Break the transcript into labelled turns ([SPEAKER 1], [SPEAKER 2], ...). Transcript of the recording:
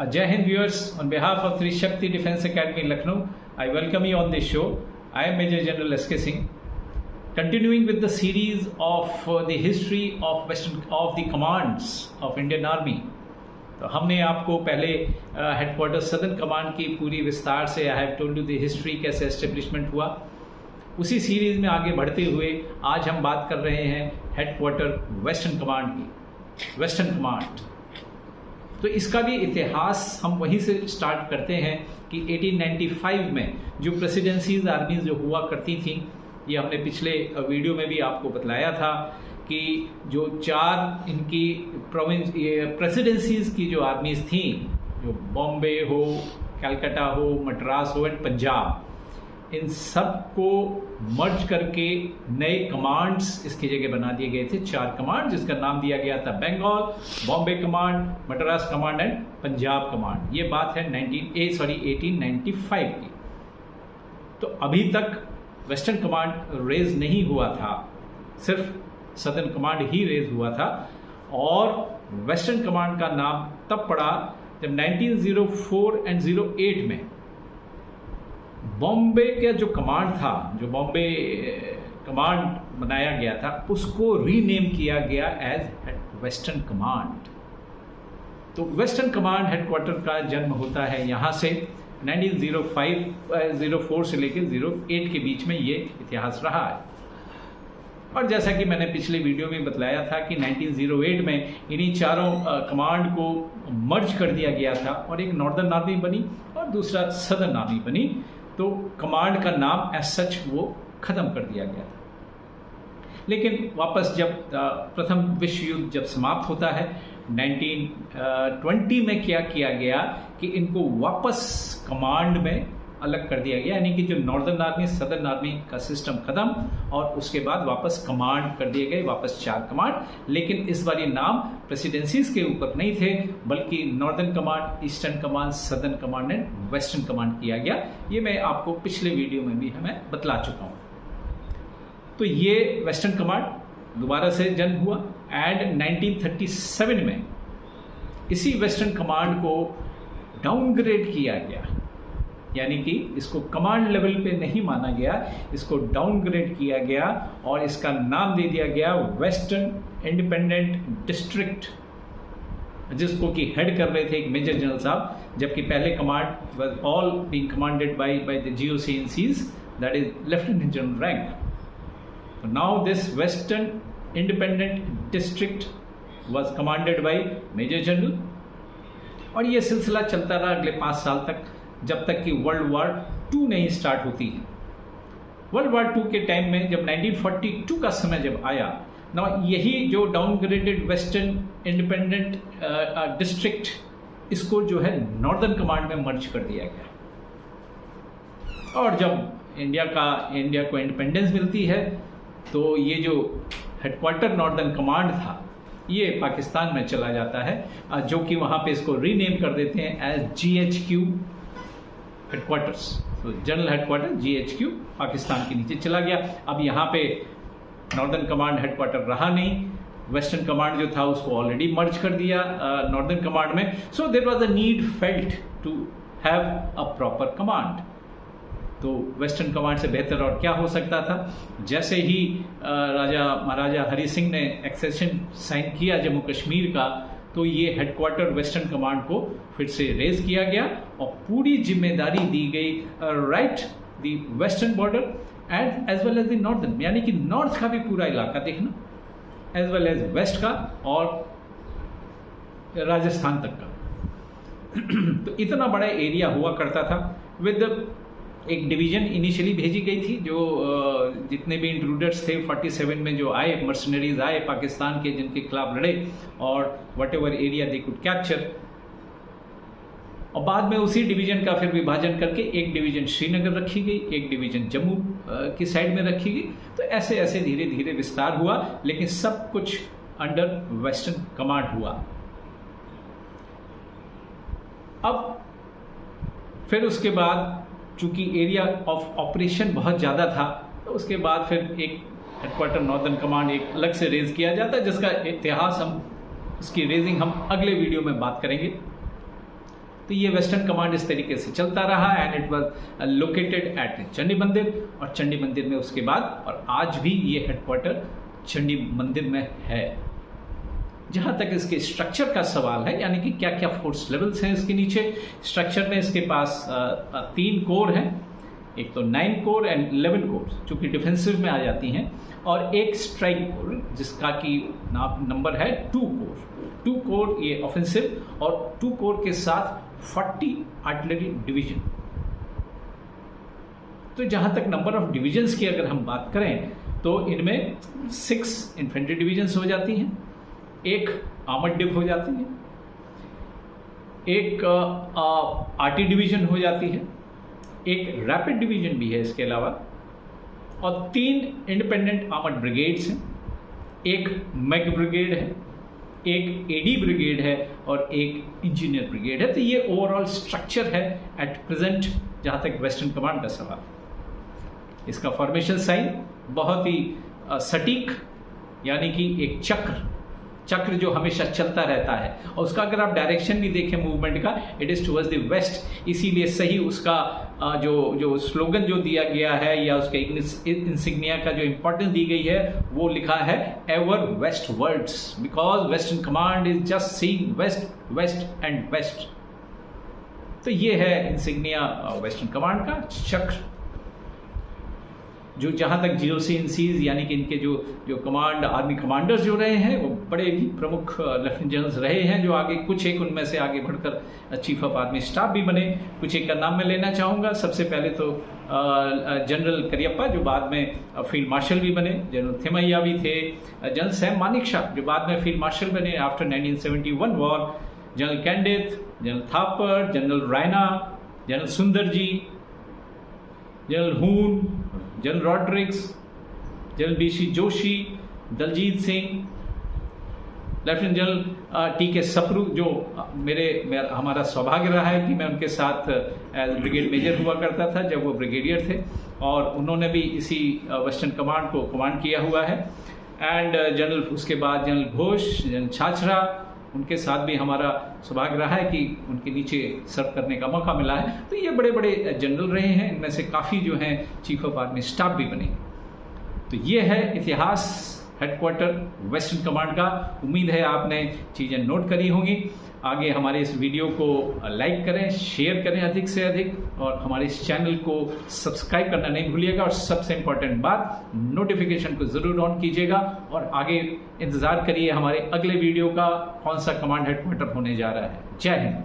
[SPEAKER 1] Jai Hind viewers, on behalf of Trishakti Defence Academy Lucknow, I welcome you on this show. I am Major General S.K. Singh. Continuing with the series of the history of the commands of Indian Army. तो हमने आपको पहले headquarter southern command की पूरी विस्तार से I have told you the history कैसे establishment हुआ, उसी सीरीज में आगे बढ़ते हुए आज हम बात कर रहे हैं हेडक्वार्टर वेस्टर्न कमांड की। वेस्टर्न कमांड तो इसका भी इतिहास हम वहीं से स्टार्ट करते हैं कि 1895 में जो प्रेसिडेंसीज आर्मीज जो हुआ करती थी, ये हमने पिछले वीडियो में भी आपको बतलाया था कि जो चार इनकी प्रेसिडेंसीज की जो आर्मीज थी, जो बॉम्बे हो, कलकत्ता हो, मद्रास हो एंड पंजाब, इन सब को मर्ज करके नए कमांड्स इसकी जगह बना दिए गए थे। चार कमांड जिसका नाम दिया गया था Bengal, Bombay command, Madras command and Punjab command. ये बात है 1895 की। तो अभी तक वेस्टर्न कमांड रेज नहीं हुआ था, सिर्फ सदर्न कमांड ही रेज हुआ था। और वेस्टर्न कमांड का नाम तब पड़ा जब 1904 एंड 08 में बॉम्बे का जो कमांड था, जो बॉम्बे कमांड बनाया गया था, उसको रीनेम किया गया एज वेस्टर्न कमांड। तो वेस्टर्न कमांड हेडक्वार्टर का जन्म होता है यहाँ से 1904 से लेकर 08 के बीच में ये इतिहास रहा है। और जैसा कि मैंने पिछले वीडियो में बतलाया था कि 1908 में इन्हीं चारों कमांड को मर्ज कर दिया गया था और एक नॉर्दर्न आर्मी बनी और दूसरा सदर्न आर्मी बनी। तो कमांड का नाम एज सच वो ख़त्म कर दिया गया था। लेकिन वापस जब प्रथम विश्व युद्ध जब समाप्त होता है 1920 में क्या किया गया कि इनको वापस कमांड में अलग कर दिया गया, यानी कि जो नॉर्दर्न आर्मी सदर्न आर्मी का सिस्टम खत्म और उसके बाद वापस कमांड कर दिए गए, वापस चार कमांड। लेकिन इस बार ये नाम प्रेसिडेंसीज के ऊपर नहीं थे, बल्कि northern command, eastern command, southern command and western command किया गया। ये मैं आपको पिछले वीडियो में भी हमें बतला चुका हूँ। तो ये वेस्टर्न कमांड दोबारा से जन्म हुआ एंड 1937 में इसी वेस्टर्न कमांड को डाउनग्रेड किया गया, यानी कि इसको कमांड लेवल पे नहीं माना गया, इसको डाउनग्रेड किया गया और इसका नाम दे दिया गया वेस्टर्न इंडिपेंडेंट डिस्ट्रिक्ट, जिसको कि हेड कर रहे थे एक मेजर जनरल साहब, जबकि पहले command was all being commanded by the GOCNCs, that is lieutenant general rank. Now this western independent district was commanded by major general. और ये सिलसिला चलता रहा अगले 5 साल तक, जब तक कि वर्ल्ड वॉर 2 नहीं स्टार्ट होती है। वर्ल्ड वॉर 2 के टाइम में जब 1942 का समय जब आया ना, यही जो डाउनग्रेडेड वेस्टर्न इंडिपेंडेंट डिस्ट्रिक्ट, इसको जो है नॉर्दर्न कमांड में मर्ज कर दिया गया। और जब इंडिया को इंडिपेंडेंस मिलती है तो ये जो हेडक्वार्टर नॉर्दर्न कमांड था ये पाकिस्तान में चला जाता है, जो कि वहाँ पे इसको रीनेम कर देते हैं एज GHQ हेडक्वार्टर्स। तो जनरल हेडक्वार्टर GHQ पाकिस्तान के नीचे चला गया। अब यहाँ पे नॉर्दर्न कमांड हेडक्वार्टर रहा नहीं, वेस्टर्न कमांड जो था उसको ऑलरेडी मर्ज कर दिया नॉर्दर्न कमांड में। So there was a need felt to have a proper command. तो वेस्टर्न कमांड से बेहतर और क्या हो सकता था। जैसे ही महाराजा हरि सिंह ने एक्सेशन साइन किया जम्मू कश्मीर का, तो ये हेडक्वार्टर वेस्टर्न कमांड को फिर से रेज किया गया और पूरी जिम्मेदारी दी गई right the western border and as well as the northern, यानी कि नॉर्थ का भी पूरा इलाका देखना, एज वेल एज वेस्ट का और राजस्थान तक का। तो इतना बड़ा एरिया हुआ करता था। विद एक डिवीजन इनिशियली भेजी गई थी, जो जितने भी इंट्रूडर्स थे 47 में जो आए, मर्सनरीज आए पाकिस्तान के, जिनके खिलाफ लड़े और what ever area they could capture. और बाद में उसी डिवीजन का फिर विभाजन करके एक डिवीजन श्रीनगर रखी गई, एक डिवीजन जम्मू की साइड में रखी गई। तो ऐसे ऐसे धीरे धीरे विस्तार हुआ, लेकिन सब कुछ अंडर वेस्टर्न कमांड हुआ। अब फिर उसके बाद चूंकि एरिया ऑफ ऑपरेशन बहुत ज़्यादा था, तो उसके बाद फिर एक हेडक्वार्टर नॉर्दर्न कमांड एक अलग से रेज किया जाता है, जिसका इतिहास हम, उसकी रेजिंग हम अगले वीडियो में बात करेंगे। तो ये वेस्टर्न कमांड इस तरीके से चलता रहा and it was located at Chandi मंदिर, और चंडी मंदिर में उसके बाद और आज भी ये हेडक्वार्टर चंडी मंदिर में है। जहाँ तक इसके स्ट्रक्चर का सवाल है, यानी कि क्या क्या फोर्स लेवल्स हैं इसके नीचे स्ट्रक्चर में, इसके पास 3 कोर हैं, एक तो 9 कोर एंड 11 कोर जो कि डिफेंसिव में आ जाती हैं, और एक स्ट्राइक कोर जिसका कि नंबर है 2 कोर। 2 कोर ये ऑफेंसिव, और 2 कोर के साथ 40 आर्टिलरी डिवीजन। तो जहाँ तक नंबर ऑफ डिविजन्स की अगर हम बात करें तो इनमें 6 इन्फेंट्री डिवीजन्स हो जाती हैं, एक आर्मर्ड डिव हो जाती है, एक आरटी डिवीजन हो जाती है, एक रैपिड डिवीजन भी है इसके अलावा, और 3 इंडिपेंडेंट आर्मर्ड ब्रिगेड्स हैं, एक मैग ब्रिगेड है, एक एडी ब्रिगेड है और एक इंजीनियर ब्रिगेड है। तो ये ओवरऑल स्ट्रक्चर है एट प्रेजेंट जहाँ तक वेस्टर्न कमांड का सवाल। इसका फॉर्मेशन साइन बहुत ही सटीक, यानी कि एक चक्र जो हमेशा चलता रहता है, और उसका अगर आप डायरेक्शन भी देखें मूवमेंट का, it is towards the west. इसीलिए सही उसका जो स्लोगन जो दिया गया है या उसके इंसिग्निया का जो इंपॉर्टेंस दी गई है वो लिखा है ever westwards, because western command is just seeing west west and west. तो ये है इंसिग्निया वेस्टर्न कमांड का चक्र, जो जहाँ तक GOC-in-Cs यानी कि इनके जो कमांड आर्मी कमांडर्स जो रहे हैं वो बड़े ही प्रमुख लेफ्टिनेंट जनरल्स रहे हैं, जो आगे कुछ एक उनमें से आगे बढ़कर चीफ ऑफ आर्मी स्टाफ भी बने। कुछ एक का नाम मैं लेना चाहूँगा। सबसे पहले तो जनरल करियप्पा जो बाद में फील्ड मार्शल भी बने, जनरल थिमैया भी थे, जनरल सैम मानेकशॉ जो बाद में फील्ड मार्शल बने after 1971 war, general Candeth, general Thapar, general Raina, general Sundar ji, general Hoon, general Rodrigues, general BC Joshi, Daljit Singh, lieutenant general TK Sapru, जो हमारा सौभाग्य रहा है कि मैं उनके साथ एज ब्रिगेड मेजर हुआ करता था जब वो ब्रिगेडियर थे, और उन्होंने भी इसी वेस्टर्न कमांड को कमांड किया हुआ है। एंड जनरल उसके बाद जनरल घोष, जनरल छाछरा, उनके साथ भी हमारा सौभाग्य रहा है कि उनके नीचे सर्व करने का मौका मिला है। तो ये बड़े बड़े जनरल रहे हैं, इनमें से काफ़ी जो हैं चीफ ऑफ आर्मी स्टाफ भी बने। तो ये है इतिहास हेडक्वार्टर वेस्टर्न कमांड का। उम्मीद है आपने चीज़ें नोट करी होंगी। आगे हमारे इस वीडियो को लाइक करें, शेयर करें अधिक से अधिक, और हमारे इस चैनल को सब्सक्राइब करना नहीं भूलिएगा, और सबसे इम्पोर्टेंट बात, नोटिफिकेशन को ज़रूर ऑन कीजिएगा, और आगे इंतज़ार करिए हमारे अगले वीडियो का, कौन सा कमांड हेडक्वार्टर होने जा रहा है। जय हिंद।